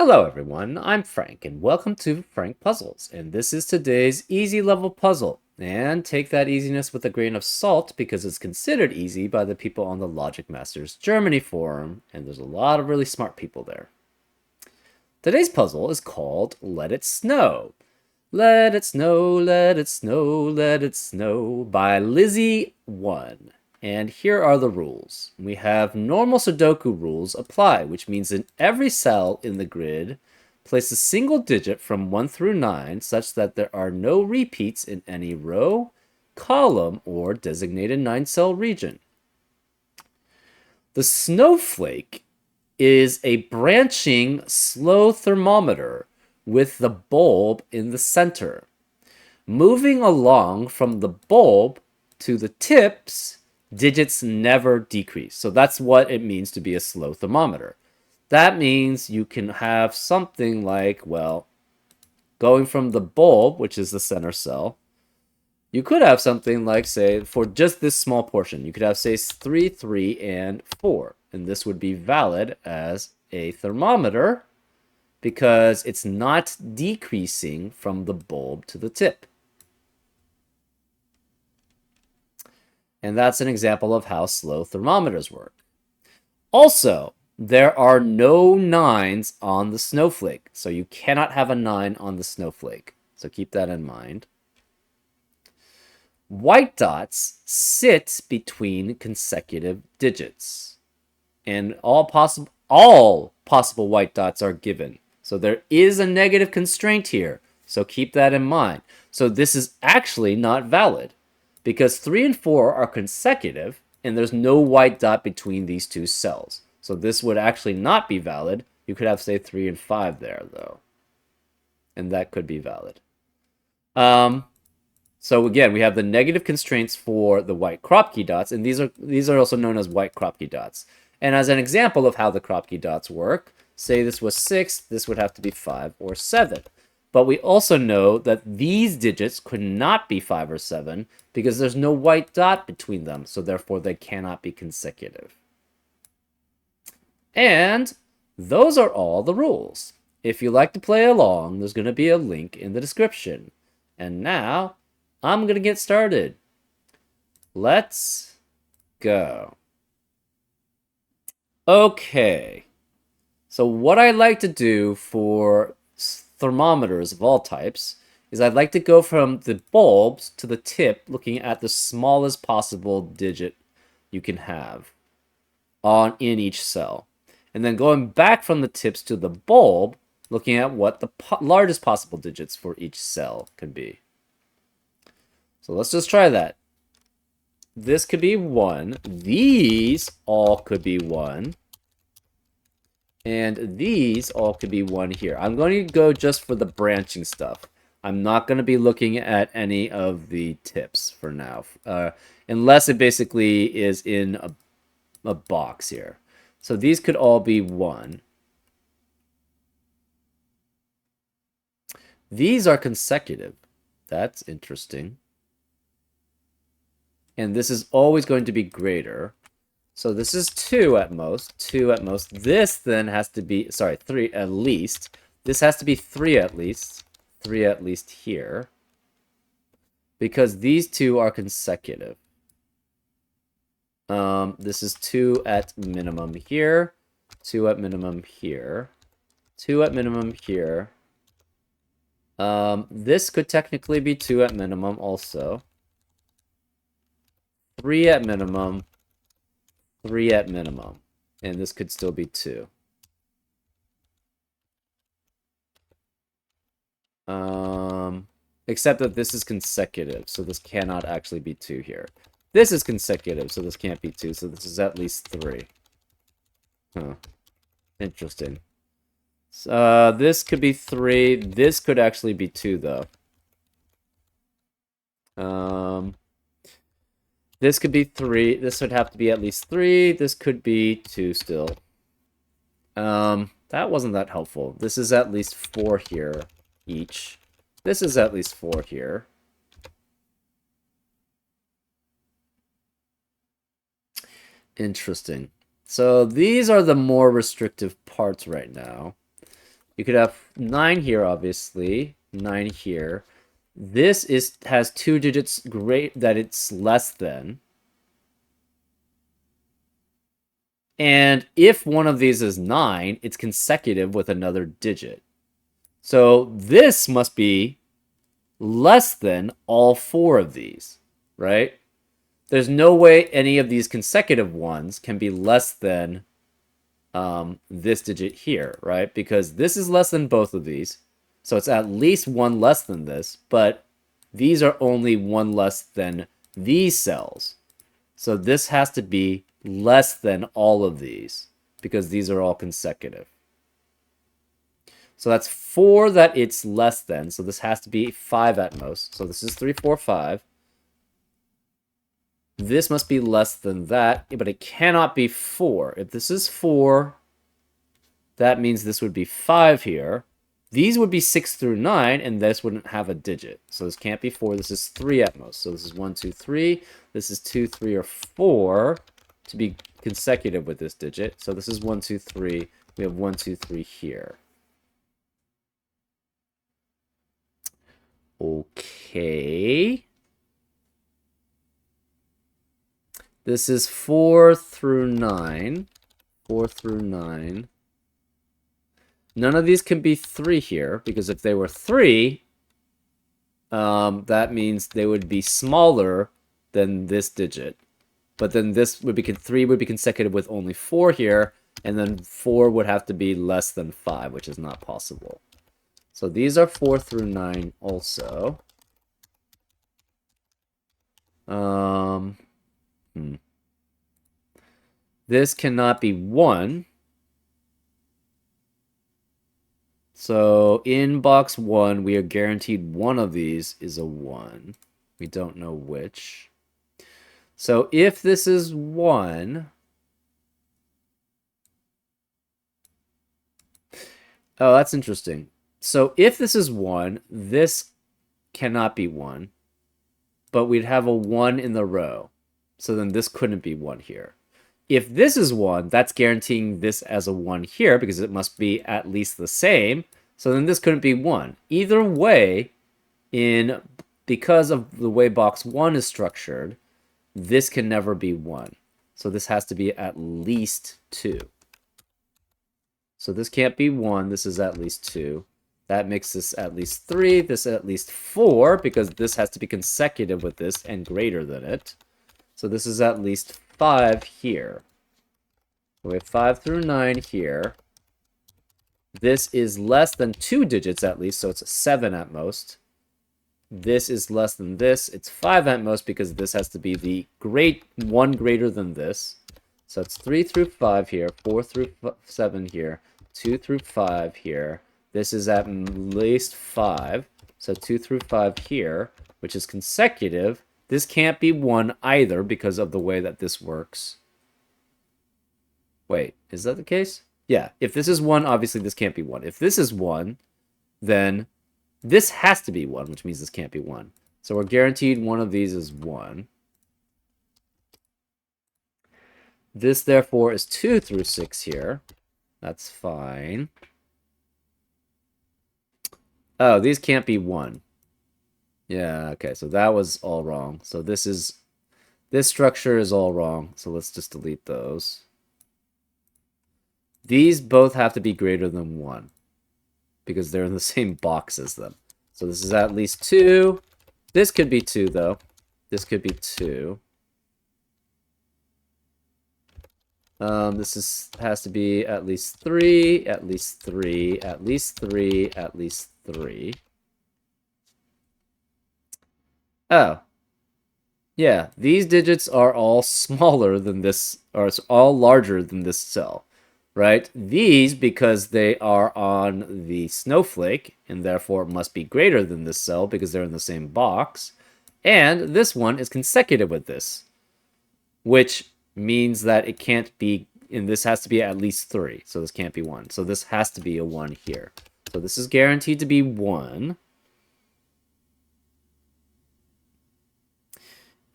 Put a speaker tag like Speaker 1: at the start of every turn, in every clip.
Speaker 1: Hello everyone, I'm Frank and welcome to Frank Puzzles, and this is today's easy level puzzle. And take that easiness with a grain of salt because it's considered easy by the people on the Logic Masters Germany forum, and there's a lot of really smart people there. Today's puzzle is called Let It Snow. Let it snow, let it snow, let it snow by Lizzie 1. And here are the rules. We have normal Sudoku rules apply, which means in every cell in the grid, place a single digit from 1 through 9 such that there are no repeats in any row, column, or designated 9-cell region. The snowflake is a branching slow thermometer with the bulb in the center. Moving along from the bulb to the tips, digits never decrease. So that's what it means to be a slow thermometer. That means you can have something like, well, going from the bulb, which is the center cell, you could have something like, say, for just this small portion, you could have, say, 3, 3, and 4. And this would be valid as a thermometer because it's not decreasing from the bulb to the tip. And that's an example of how slow thermometers work. Also, there are no 9s on the snowflake, so you cannot have a 9 on the snowflake. So keep that in mind. White dots sit between consecutive digits, and all possible white dots are given. So there is a negative constraint here, so keep that in mind. So this is actually not valid because 3 and 4 are consecutive and there's no white dot between these two cells. So this would actually not be valid. You could have, say, 3 and 5 there, though. And that could be valid. So again, we have the negative constraints for the white Kropke dots, and these are also known as white Kropke dots. And as an example of how the Kropke dots work, say this was 6, this would have to be 5 or 7. But we also know that these digits could not be 5 or 7 because there's no white dot between them, so therefore they cannot be consecutive. And those are all the rules. If you like to play along, there's going to be a link in the description. And now, I'm going to get started. Let's go. Okay. So what I like to do for thermometers of all types is I'd like to go from the bulbs to the tip, looking at the smallest possible digit you can have in each cell. And then going back from the tips to the bulb, looking at what the largest possible digits for each cell can be. So let's just try that. This could be 1. These all could be 1. And these all could be 1 here. I'm going to go just for the branching stuff. I'm not going to be looking at any of the tips for now. Unless it basically is in a box here. So these could all be 1. These are consecutive. That's interesting. And this is always going to be greater. So this is 2 at most. 2 at most. This then has to be, sorry, 3 at least. This has to be 3 at least. 3 at least here. Because these two are consecutive. This is 2 at minimum here. 2 at minimum here. 2 at minimum here. This could technically be 2 at minimum also. 3 at minimum. 3 at minimum. And this could still be 2. Except that this is consecutive, so this cannot actually be 2 here. This is consecutive, so this can't be 2, so this is at least 3. Huh. Interesting. This could be 3. This could actually be 2, though. This could be 3. This would have to be at least 3. This could be 2 still. That wasn't that helpful. This is at least 4 here each. This is at least 4 here. Interesting. So these are the more restrictive parts right now. You could have 9 here, obviously. 9 here. This has 2 digits great that it's less than. And if one of these is 9, it's consecutive with another digit. So this must be less than all 4 of these, right? There's no way any of these consecutive ones can be less than this digit here, right? Because this is less than both of these. So it's at least 1 less than this, but these are only 1 less than these cells. So this has to be less than all of these because these are all consecutive. So that's 4 that it's less than. So this has to be 5 at most. So this is 3, 4, 5. This must be less than that, but it cannot be 4. If this is 4, that means this would be 5 here. These would be 6 through 9, and this wouldn't have a digit. So this can't be 4. This is 3 at most. So this is 1, 2, 3. This is 2, 3, or 4 to be consecutive with this digit. So this is 1, 2, 3. We have 1, 2, 3 here. Okay. This is 4 through 9. 4 through 9. None of these can be 3 here, because if they were 3, that means they would be smaller than this digit. But then this would be 3 would be consecutive with only 4 here, and then 4 would have to be less than 5, which is not possible. So these are 4 through 9 also. This cannot be 1. So in box 1, we are guaranteed one of these is a 1. We don't know which. So if this is 1... Oh, that's interesting. So if this is 1, this cannot be 1. But we'd have a 1 in the row. So then this couldn't be 1 here. If this is 1, that's guaranteeing this as a 1 here, because it must be at least the same. So then this couldn't be 1. Either way, because of the way box 1 is structured, this can never be 1. So this has to be at least 2. So this can't be 1. This is at least 2. That makes this at least 3. This at least 4, because this has to be consecutive with this and greater than it. So this is at least 5 here. We have 5 through 9 here. This is less than 2 digits at least, so it's 7 at most. This is less than this. It's 5 at most because this has to be the one greater than this. So it's 3 through 5 here, 4 through 7 here, 2 through 5 here. This is at least 5. So 2 through 5 here, which is consecutive. This can't be 1 either because of the way that this works. Wait, is that the case? Yeah, if this is 1, obviously this can't be 1. If this is 1, then this has to be 1, which means this can't be 1. So we're guaranteed one of these is 1. This, therefore, is 2 through 6 here. That's fine. Oh, these can't be 1. Yeah, okay, so that was all wrong. So this structure is all wrong. So let's just delete those. These both have to be greater than 1 because they're in the same box as them. So this is at least 2. This could be 2, though. This could be 2. This has to be at least 3, at least 3, at least 3, at least 3. Oh. Yeah, these digits are all smaller than this, or all larger than this cell, right? These, because they are on the snowflake, and therefore must be greater than this cell because they're in the same box. And this one is consecutive with this, which means that it can't be, and this has to be at least 3, so this can't be 1. So this has to be a 1 here. So this is guaranteed to be 1.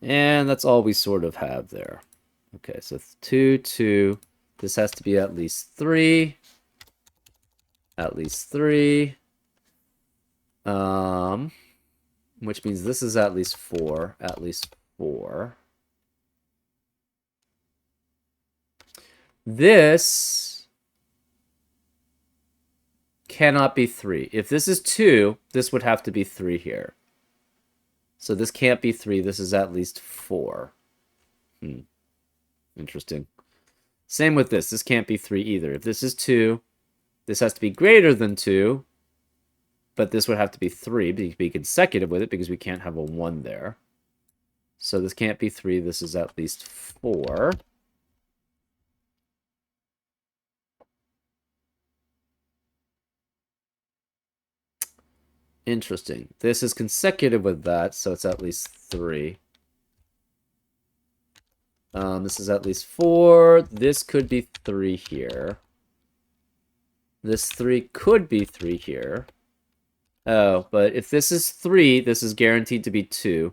Speaker 1: And that's all we sort of have there. Okay, so 2, 2. This has to be at least 3. at least 3. Which means this is at least 4. At least 4. This cannot be 3. If this is 2, this would have to be 3 here. So this can't be 3. This is at least 4. Interesting. Same with this. This can't be 3 either. If this is 2, this has to be greater than 2. But this would have to be 3, be consecutive with it, because we can't have a 1 there. So this can't be 3. This is at least 4. Interesting. This is consecutive with that, so it's at least 3. This is at least 4. This could be 3 here. This 3 could be 3 here. Oh, but if this is 3, this is guaranteed to be 2.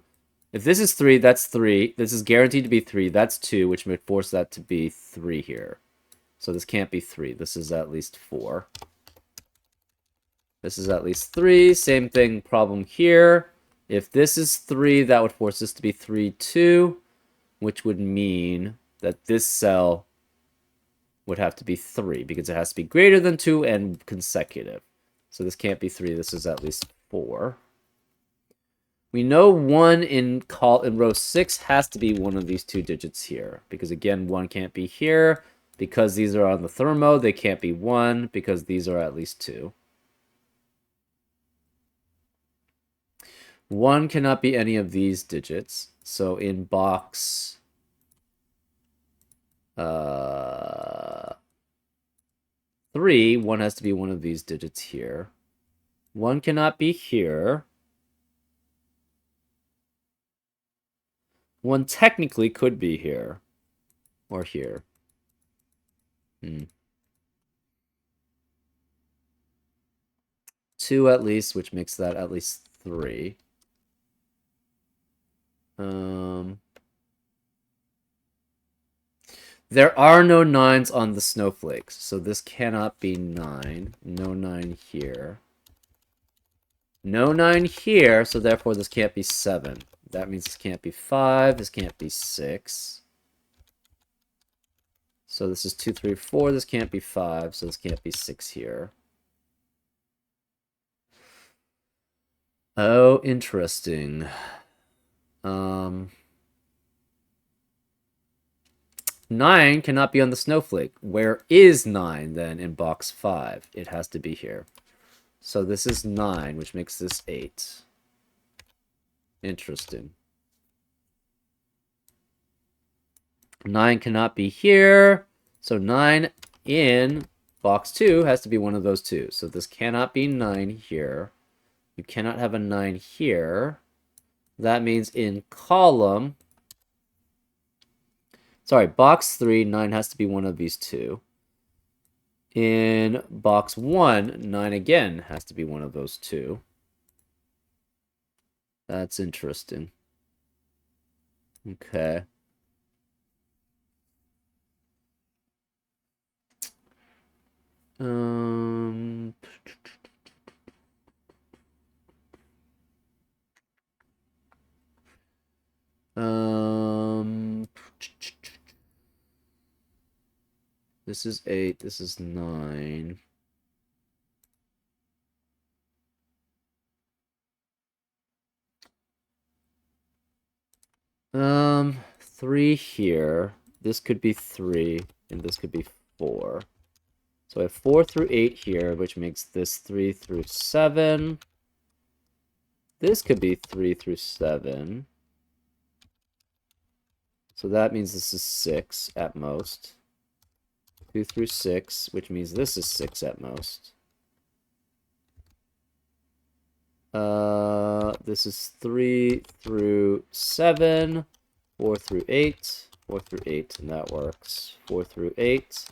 Speaker 1: If this is 3, that's 3. This is guaranteed to be 3. That's 2, which would force that to be 3 here. So this can't be 3. This is at least 4. This is at least 3. Same thing, problem here. If this is 3, that would force this to be 3, 2, which would mean that this cell would have to be 3, because it has to be greater than 2 and consecutive. So this can't be 3. This is at least 4. We know 1 in row 6 has to be one of these 2 digits here. Because again, 1 can't be here. Because these are on the thermo, they can't be 1. Because these are at least 2. 1 cannot be any of these digits. So in box 3, 1 has to be one of these digits here. 1 cannot be here. 1 technically could be here. Or here. 2 at least, which makes that at least 3. There are no 9s on the snowflakes, so this cannot be 9. No 9 here. No 9 here, so therefore this can't be 7. That means this can't be 5, this can't be 6. So this is 2, 3, 4, this can't be 5, so this can't be 6 here. Oh, interesting. 9 cannot be on the snowflake. Where is 9 then in box 5? It has to be here. So this is 9, which makes this 8. Interesting. 9 cannot be here. So 9 in box 2 has to be one of those 2. So this cannot be 9 here. You cannot have a 9 here. That means in column... Sorry, box 3, 9 has to be one of these 2. In box 1, 9 again has to be one of those 2. That's interesting. Okay. This is 8, this is 9. Three here. This could be 3, and this could be 4. So I have 4 through 8 here, which makes this 3 through 7. This could be 3 through 7. So that means this is 6 at most. 2 through 6, which means this is 6 at most. This is 3 through 7, 4 through 8, 4 through 8, and that works. 4 through 8.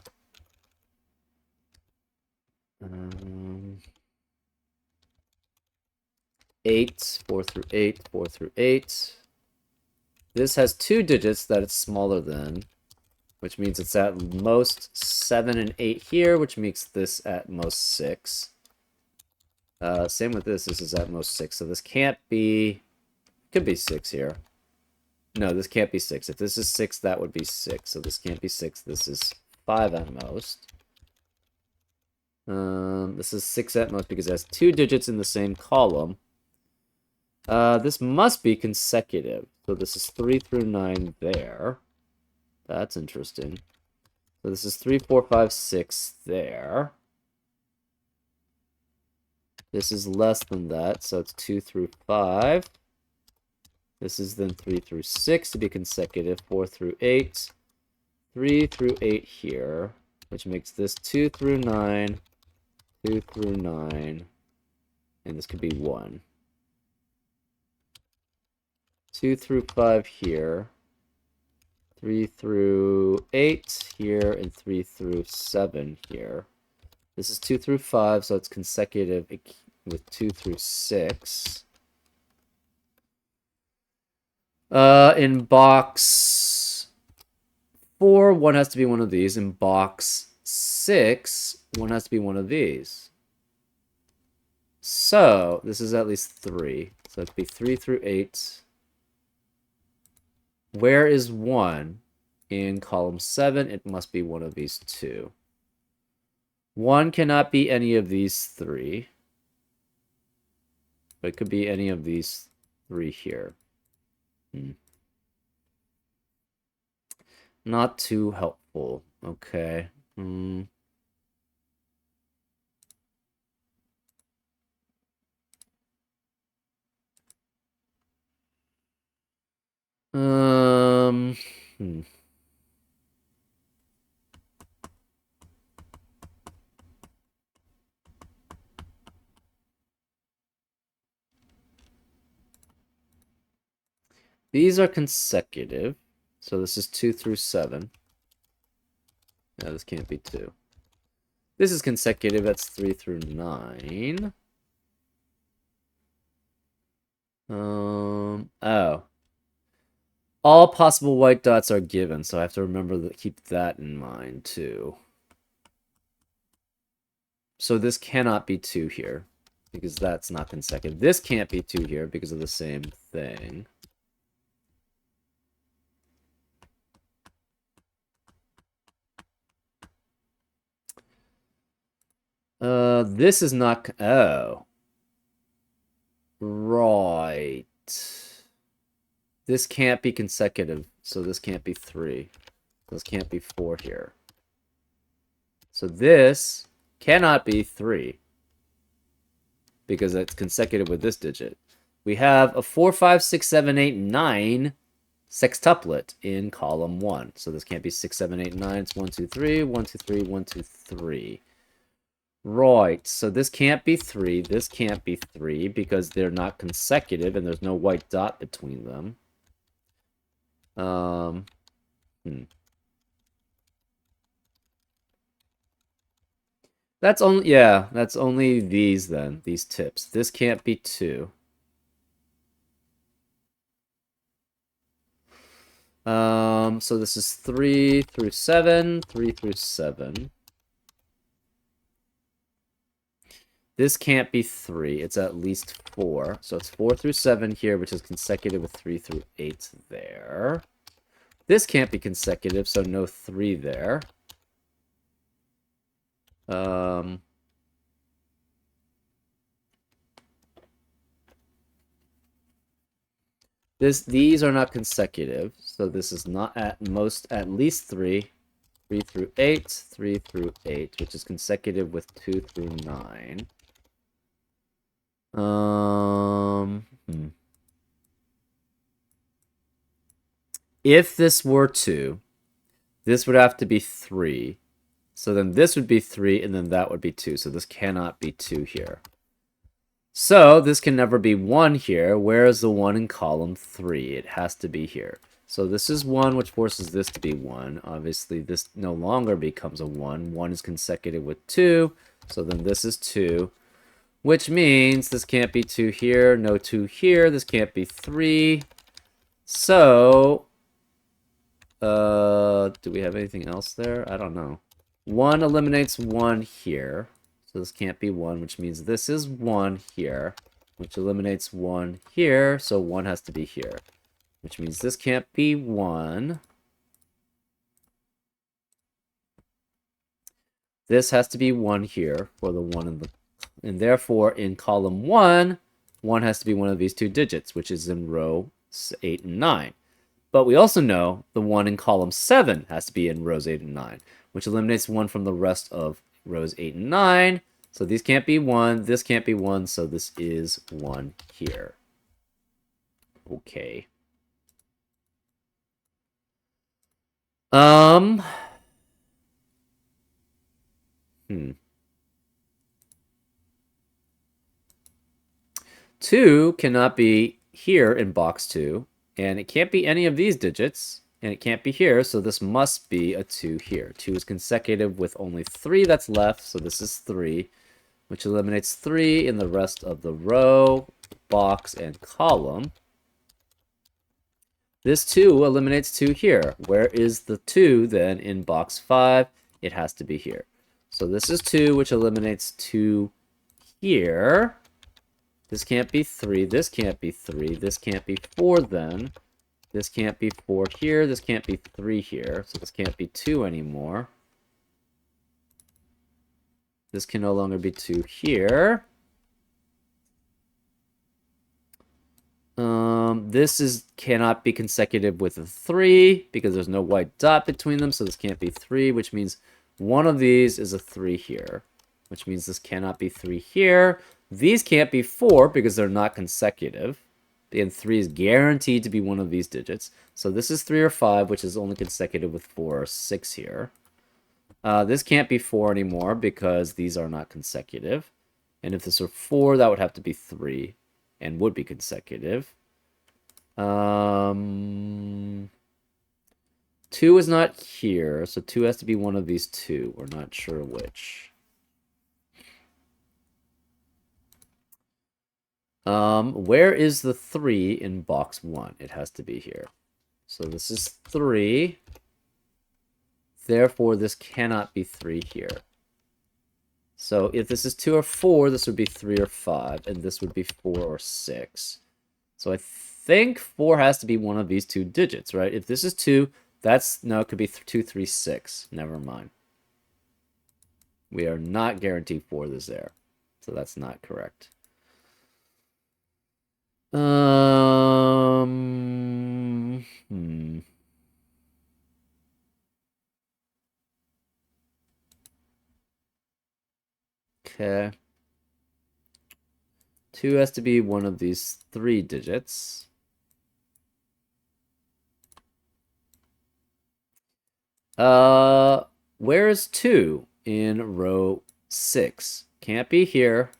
Speaker 1: 8, 4 through 8, 4 through 8. This has 2 digits that it's smaller than. which means it's at most 7 and 8 here, which makes this at most 6. Same with this. This is at most 6, so this can't be... Could be 6 here. No, this can't be 6. If this is 6, that would be 6. So this can't be 6. This is 5 at most. This is 6 at most because it has 2 digits in the same column. This must be consecutive. So this is 3 through 9 there. That's interesting. So this is 3, 4, 5, 6 there. This is less than that, so it's 2 through 5. This is then 3 through 6 to be consecutive, 4 through 8, 3 through 8 here, which makes this 2 through 9, 2 through 9, and this could be 1. 2 through 5 here, 3 through 8 here, and 3 through 7 here. This is 2 through 5, so it's consecutive with 2 through 6. In box 4, 1 has to be one of these. In box 6, 1 has to be one of these. So, this is at least 3. So it'd be 3 through 8. Where is 1? In column 7, it must be one of these 2. 1 cannot be any of these 3. But it could be any of these 3 here. Not too helpful. Okay. These are consecutive. So this is 2 through 7. No, this can't be 2. This is consecutive. That's 3 through 9. Oh. All possible white dots are given, so I have to remember to keep that in mind, too. So this cannot be 2 here, because that's not consecutive. This can't be 2 here because of the same thing. This is not... Oh. Right. This can't be consecutive, so this can't be 3. This can't be 4 here. So this cannot be 3. Because it's consecutive with this digit. We have a 4, 5, 6, 7, 8, 9 sextuplet in column 1. So this can't be 6, 7, 8, 9. It's 1, 2, 3, 1, 2, 3, 1, 2, 3. Right, so this can't be 3, this can't be 3, because they're not consecutive and there's no white dot between them. That's only, yeah, that's only these then, these tips. This can't be 2. So this is 3 through 7, 3 through 7. This can't be 3. It's at least 4. So it's 4 through 7 here, which is consecutive with 3 through 8 there. This can't be consecutive, so no 3 there. These are not consecutive, so this is not at least 3. 3 through 8, 3 through 8, which is consecutive with 2 through 9. If this were 2, this would have to be 3. So then this would be 3, and then that would be 2. So this cannot be 2 here. So this can never be 1 here. Where is the 1 in column 3? It has to be here. So this is 1, which forces this to be 1. Obviously, this no longer becomes a 1. 1 is consecutive with 2. So then this is 2. Which means this can't be 2 here. No 2 here. This can't be 3. So Do we have anything else there? I don't know. 1 eliminates 1 here. So this can't be 1, which means this is 1 here, which eliminates 1 here, so 1 has to be here, which means this can't be 1. This has to be 1 here for the 1 in the... And therefore, in column 1, 1 has to be one of these two digits, which is in row 8 and 9. But we also know the 1 in column 7 has to be in rows 8 and 9, which eliminates 1 from the rest of rows 8 and 9. So these can't be 1, this can't be 1, so this is 1 here. Okay. Two cannot be here in box 2, and it can't be any of these digits, and it can't be here, so this must be a 2 here. 2 is consecutive with only 3 that's left, so this is 3, which eliminates 3 in the rest of the row, box, and column. This 2 eliminates 2 here. Where is the 2 then in box 5? It has to be here. So this is 2, which eliminates 2 here. This can't be 3, this can't be 3, this can't be 4 then. This can't be 4 here, this can't be 3 here, so this can't be 2 anymore. This can no longer be 2 here. This cannot be consecutive with a 3 because there's no white dot between them, so this can't be 3, which means one of these is a 3 here, which means this cannot be 3 here. These can't be 4 because they're not consecutive, and 3 is guaranteed to be one of these digits. So this is 3 or 5, which is only consecutive with 4 or 6 here. This can't be 4 anymore because these are not consecutive. And if this were 4, that would have to be 3 and would be consecutive. 2 is not here, so 2 has to be one of these two. We're not sure which. Where is the 3 in box 1? It has to be here. So this is 3. Therefore, this cannot be 3 here. So if this is 2 or 4, this would be 3 or 5, and this would be 4 or 6. So I think 4 has to be one of these two digits, right? If this is 2, no, it could be 2, 3, 6. Never mind. We are not guaranteed 4 is there. So that's not correct. Okay. 2 has to be one of these 3 digits. Where is 2 in row 6? Can't be here,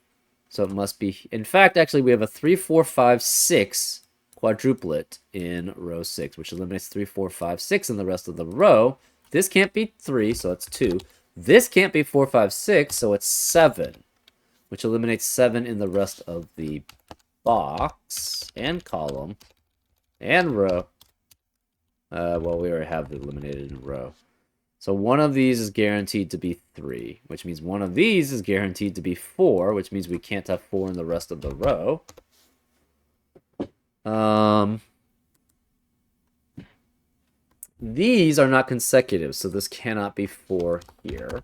Speaker 1: so it must be... In fact, actually, we have a 3, 4, 5, 6 quadruplet in row 6, which eliminates 3, 4, 5, 6 in the rest of the row. This can't be 3, so it's 2. This can't be 4, 5, 6, so it's 7, which eliminates 7 in the rest of the box and column and row. Well, we already have it eliminated in row. So one of these is guaranteed to be 3, which means one of these is guaranteed to be 4, which means we can't have 4 in the rest of the row. These are not consecutive, so this cannot be 4 here.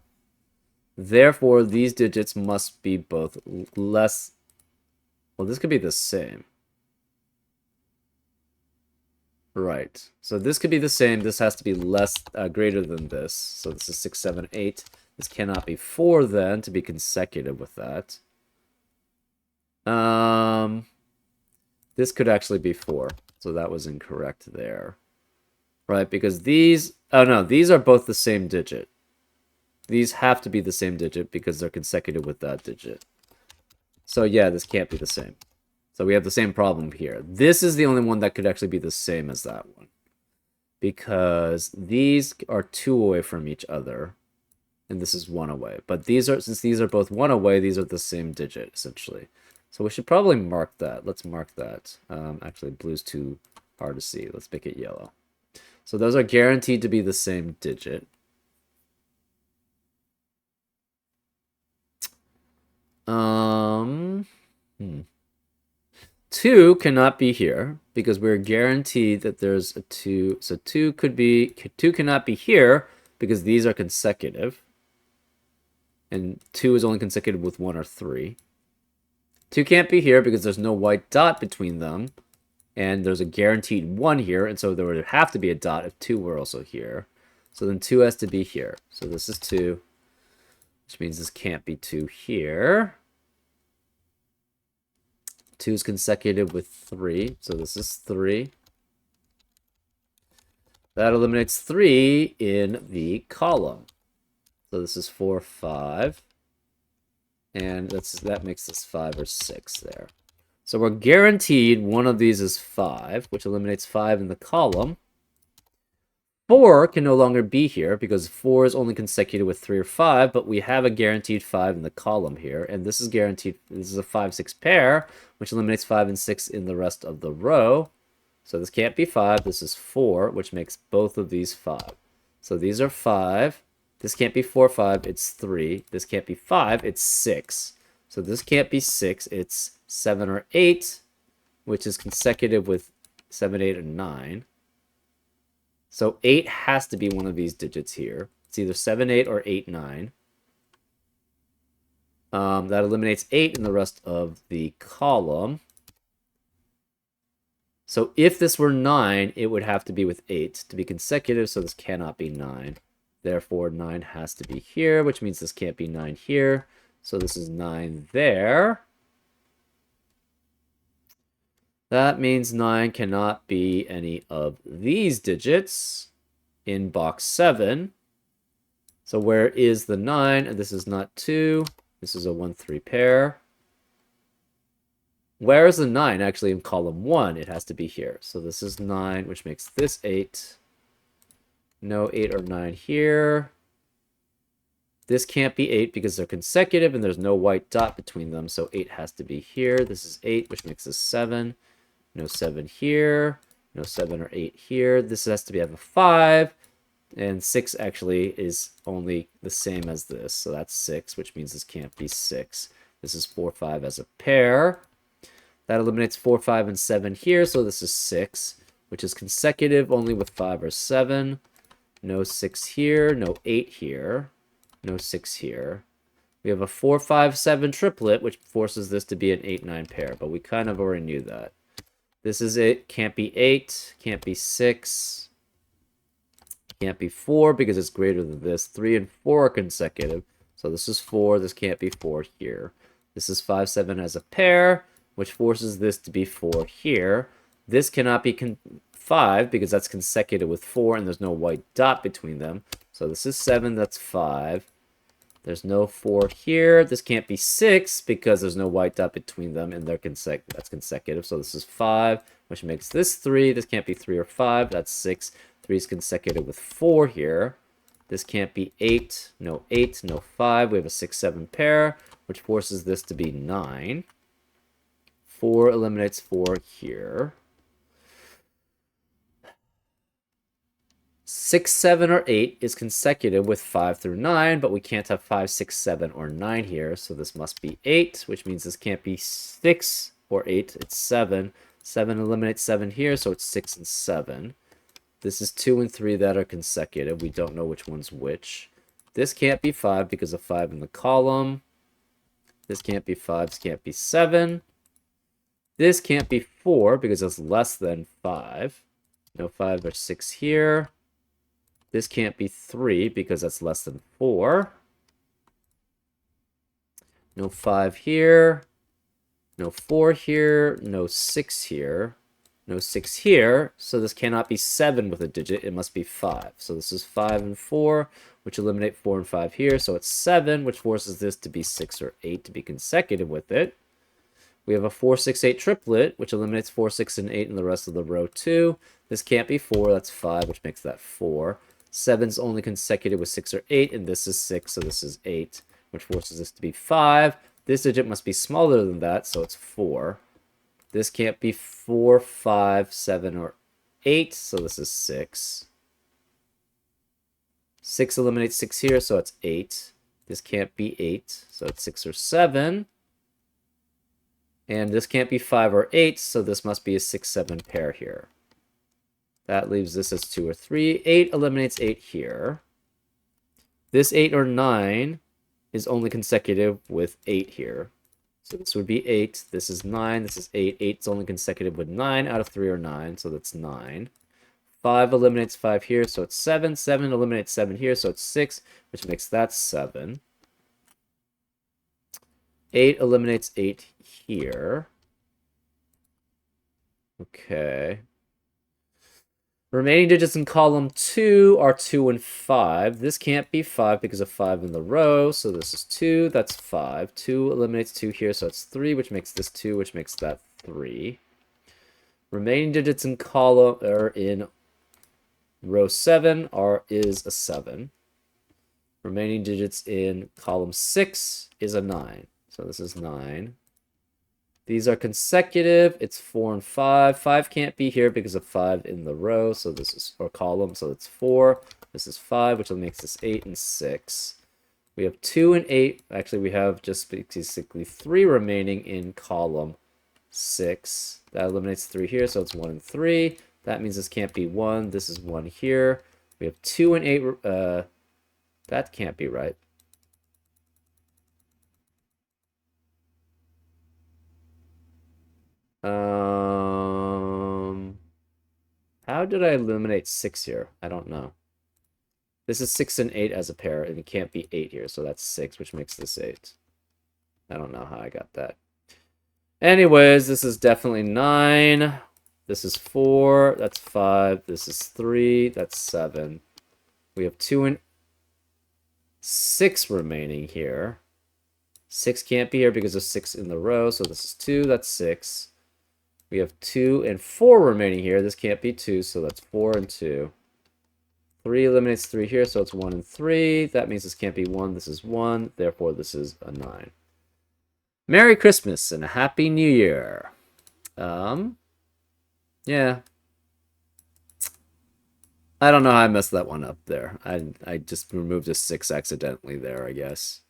Speaker 1: Therefore, these digits must be both less... Well, this could be the same. Right. So this could be the same. This has to be less, greater than this. So this is 6, 7, 8. This cannot be 4 then to be consecutive with that. This could actually be 4. So that was incorrect there. Right, because these... Oh, no, these are both the same digit. These have to be the same digit because they're consecutive with that digit. So yeah, this can't be the same. So we have the same problem here. This is the only one that could actually be the same as that one. Because these are 2 away from each other. And this is 1 away. But these are, since these are both 1 away, these are the same digit, essentially. So we should probably mark that. Let's mark that. Actually, blue's too hard to see. Let's make it yellow. So those are guaranteed to be the same digit. Hmm. 2 cannot be here because we're guaranteed that there's a 2. So 2 cannot be here because these are consecutive. And 2 is only consecutive with 1 or 3. 2 can't be here because there's no white dot between them. And there's a guaranteed 1 here, and so there would have to be a dot if 2 were also here. So then 2 has to be here. So this is 2, which means this can't be 2 here. 2 is consecutive with 3, so this is 3. That eliminates 3 in the column. So this is 4, 5. And that makes this 5 or 6 there. So we're guaranteed one of these is 5, which eliminates 5 in the column. 4 can no longer be here because 4 is only consecutive with 3 or 5, but we have a guaranteed 5 in the column here, and this is guaranteed. This is a 5-6 pair, which eliminates 5 and 6 in the rest of the row. So this can't be 5. This is 4, which makes both of these 5. So these are 5. This can't be 4, 5. It's 3. This can't be 5. It's 6. So this can't be 6. It's 7 or 8, which is consecutive with 7, 8, and 9. So 8 has to be one of these digits here. It's either 7, 8, or 8, 9. That eliminates 8 in the rest of the column. So if this were 9, it would have to be with 8 to be consecutive, so this cannot be 9. Therefore, 9 has to be here, which means this can't be 9 here. So this is 9 there. That means 9 cannot be any of these digits in box 7. So where is the 9? And this is not 2. This is a 1, 3 pair. Where is the 9? Actually, in column 1, it has to be here. So this is 9, which makes this 8. No 8 or 9 here. This can't be 8 because they're consecutive and there's no white dot between them. So 8 has to be here. This is 8, which makes this 7. No 7 here. No 7 or 8 here. This has to have a 5. And 6 actually is only the same as this. So that's 6, which means this can't be 6. This is 4, 5 as a pair. That eliminates 4, 5, and 7 here. So this is 6, which is consecutive only with 5 or 7. No 6 here. No 8 here. No 6 here. We have a 4, 5, 7 triplet, which forces this to be an 8, 9 pair. But we kind of already knew that. This is it. Can't be 8. Can't be 6. Can't be 4 because it's greater than this. 3 and 4 are consecutive. So this is 4. This can't be 4 here. This is 5, 7 as a pair, which forces this to be 4 here. This cannot be 5 because that's consecutive with 4 and there's no white dot between them. So this is 7. That's 5. There's no 4 here. This can't be 6 because there's no white dot between them and that's consecutive. So this is 5, which makes this 3. This can't be 3 or 5. That's 6. 3 is consecutive with 4 here. This can't be 8. No 8. No 5. We have a 6, 7 pair, which forces this to be 9. 4 eliminates 4 here. 6, 7, or 8 is consecutive with 5 through 9, but we can't have 5, 6, 7, or 9 here, so this must be 8, which means this can't be 6 or 8, it's 7. 7 eliminates 7 here, so it's 6 and 7. This is 2 and 3 that are consecutive. We don't know which one's which. This can't be 5 because of 5 in the column. This can't be 5, this can't be 7. This can't be 4 because it's less than 5. No 5 or 6 here. This can't be 3 because that's less than 4. No 5 here. No 4 here. No 6 here. No 6 here. So this cannot be 7 with a digit. It must be 5. So this is 5 and 4, which eliminate 4 and 5 here. So it's 7, which forces this to be 6 or 8 to be consecutive with it. We have a 4, 6, 8 triplet, which eliminates 4, 6, and 8 in the rest of the row too. This can't be 4. That's 5, which makes that 4. 7's only consecutive with 6 or 8, and this is 6, so this is 8, which forces this to be 5. This digit must be smaller than that, so it's 4. This can't be 4, 5, 7, or 8, so this is 6. 6 eliminates 6 here, so it's 8. This can't be 8, so it's 6 or 7. And this can't be 5 or 8, so this must be a 6-7 pair here. That leaves this as 2 or 3. 8 eliminates 8 here. This 8 or 9 is only consecutive with 8 here. So this would be 8. This is 9. This is 8. 8 is only consecutive with 9 out of 3 or 9, so that's 9. 5 eliminates 5 here, so it's 7. 7 eliminates 7 here, so it's 6, which makes that 7. 8 eliminates 8 here. Okay. Remaining digits in column 2 are 2 and 5. This can't be 5 because of 5 in the row, so this is 2, that's 5. 2 eliminates 2 here, so it's 3, which makes this 2, which makes that 3. Remaining digits in column or in row 7 is a 7. Remaining digits in column 6 is a 9. So this is 9. These are consecutive. It's 4 and 5. 5 can't be here because of 5 in the row, so this is, or column, so it's 4. This is 5, which makes this 8 and 6. We have 2 and 8. Actually, we have just basically 3 remaining in column 6. That eliminates 3 here, so it's 1 and 3. That means this can't be 1. This is 1 here. We have 2 and 8. That can't be right. How did I eliminate 6 here? I don't know. This is 6 and 8 as a pair, and it can't be 8 here, so that's 6, which makes this 8. I don't know how I got that. Anyways, this is definitely 9. This is 4. That's 5. This is 3. That's 7. We have 2 and 6 remaining here. 6 can't be here because of 6 in the row, so this is 2. That's 6. We have 2 and 4 remaining here. This can't be 2, so that's 4 and 2. 3 eliminates 3 here, so it's 1 and 3. That means this can't be 1. This is 1. Therefore, this is a 9. Merry Christmas and a Happy New Year. Yeah. I don't know how I messed that one up there. I just removed a 6 accidentally there, I guess.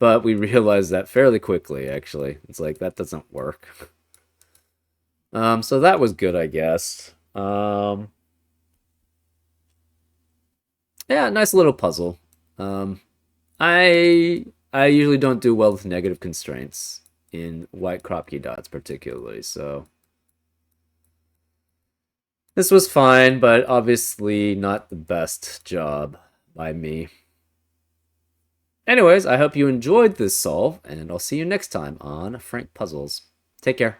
Speaker 1: But we realized that fairly quickly, actually. It's like, that doesn't work. So that was good, I guess. Yeah, nice little puzzle. I usually don't do well with negative constraints in white crop key dots particularly, so this was fine, but obviously not the best job by me. Anyways, I hope you enjoyed this solve, and I'll see you next time on Frank Puzzles. Take care.